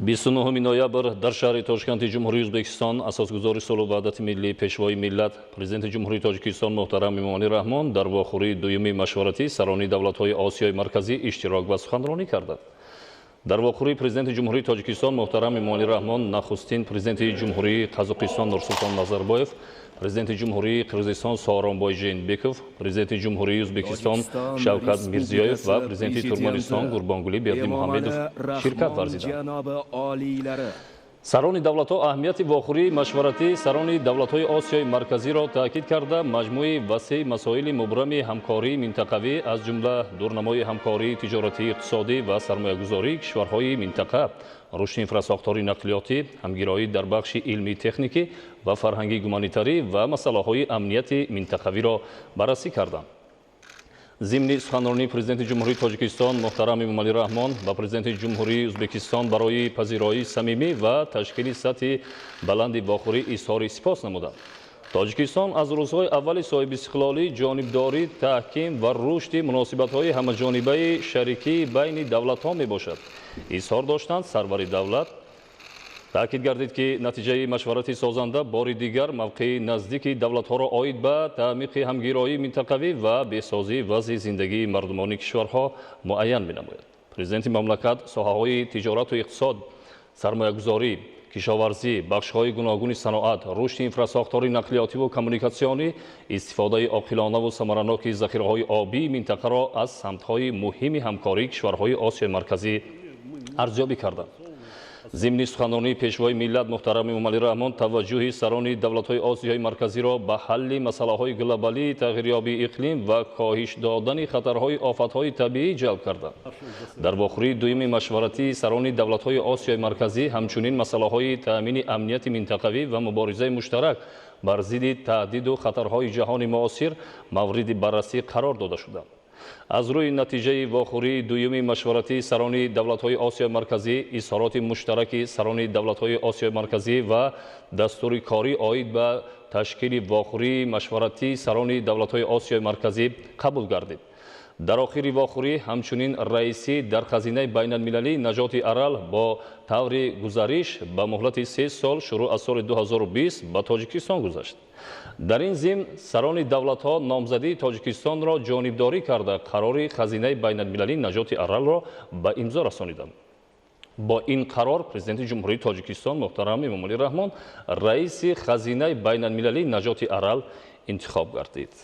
29 ноябр дар шаҳри Тошканти ҷумҳурии Ӯзбекистон асосгузори Солу ваҳдати миллӣ пешвои миллат Президенти ҷумҳурии Тоҷикистон муҳтарам Эмомалӣ Раҳмон дар вохӯрии дуюми машваратии сарони давлатҳои Осиёи марказӣ иштирок ва суханронӣ карданд. Дар вохӯрии Президенти ҷумҳурии Тоҷикистон муҳтарам Эмомалӣ Раҳмон нахустин Президенти ҷумҳурии Қазоқистон Нурсултон Назарбоев, Президенти ҷумҳурии Қирғизистон Сооронбой Жэйнбеков, Президенти ҷумҳурии Ӯзбекистон Шавкат Мирзиёев ва Президенти Туркманистон Гурбонгулӣ Бердимуҳаммедов ширкат варзиданд. Сарони давлатҳо аҳамияти вохӯрии машваратии сарони давлатҳои Осиёи марказиро таъкид карда, маҷмӯи васеъи масоили мубрами ҳамкории минтақавӣ аз ҷумла дурнамои ҳамкории тиҷоратӣ, иқтисодӣ ва сармоягузории кишварҳои минтақа, рушди инфраструктураи нақлиётӣ, ҳамгироӣ дар бахши илмӣ техникӣ ва фарҳанги гуманитарӣ ва масъалаҳои амнияти минтақавиро баррасӣ карданд. Зимни суханронии Президенти ҷумҳурии Тоҷикистон муҳтарам Эмомалӣ Раҳмон ба Президенти ҷумҳурии Ӯзбекистон барои пазироии самимӣ ва ташкили сатҳи баланди вохӯрӣ изҳори сипос намуданд. Тоҷикистон аз рӯзҳои аввали соҳибистиқлолӣ, ҷонибдорӣ, таҳким ва рушди муносибатҳои ҳамаҷонибаи шарикии байни давлатҳо мебошад. Изҳор доштанд сарвари давлат таъкид гардид ки натиҷаи машварати созанда бори дигар мавқеи наздики давлатҳоро оид ба таъмиқи ҳамгироии минтақавӣ ва беҳсозии вазъи зиндагии мардумони кишварҳо муайян менамояд. Президенти мамлакат соҳаҳои тиҷорату иқтисод, сармоягузорӣ, кишоварзӣ, бахшҳои гуногуни саноат, рушди инфраструктураи нақлиётиву коммуникатсионӣ, истифодаи оқилонаву самараноки захираҳои обии минтақаро аз самтҳои муҳими ҳамкории кишварҳои Осиёи марказӣ арзёбӣ карданд. Зимни суханронии пешвои миллат муҳтарам Эмомалӣ Раҳмон таваҷҷӯҳи сарони давлатҳои Осиёи марказиро ба ҳалли масъалаҳои глобалии тағйирёбии иқлим ва коҳиш додани хатарҳои офатҳои табиӣ ҷалб карданд. Дар вохӯрии дуюми машваратии сарони давлатҳои Осиёи марказӣ ҳамчунин масъалаҳои таъмини амнияти минтақавӣ ва муборизаи муштарак бар зидди таҳдиду хатарҳои ҷаҳони муосир мавриди баррасӣ қарор дода шуданд. Аз рӯи натиҷаи вохӯрии дуюми машваратии сарони давлатҳои Осиёи марказӣ, изҳороти муштараки сарони давлатҳои Осиёи марказӣ ва дастури корӣ оид ба ташкили вохӯрии машваратии сарони давлатҳои Осиёи марказӣ қабул гардид. Дар охири вохӯрӣ ҳамчунин раисӣ дар хазинаи байналмилалии наҷоти арал бо таври гузариш ба муҳлати 3 сол шурӯъ аз соли 2020 ба Тоҷикистон гузашт. Дар ин зимн сарони давлатҳо номзадии Тоҷикистонро ҷонибдорӣ карда қарори хазинаи байналмилалии наҷоти аралро ба имзо расониданд. Бо ин қарор Президенти ҷумҳурии Тоҷикистон муҳтарам Эмомалӣ Раҳмон раиси хазинаи байналмилалии наҷоти арал интихоб гардид.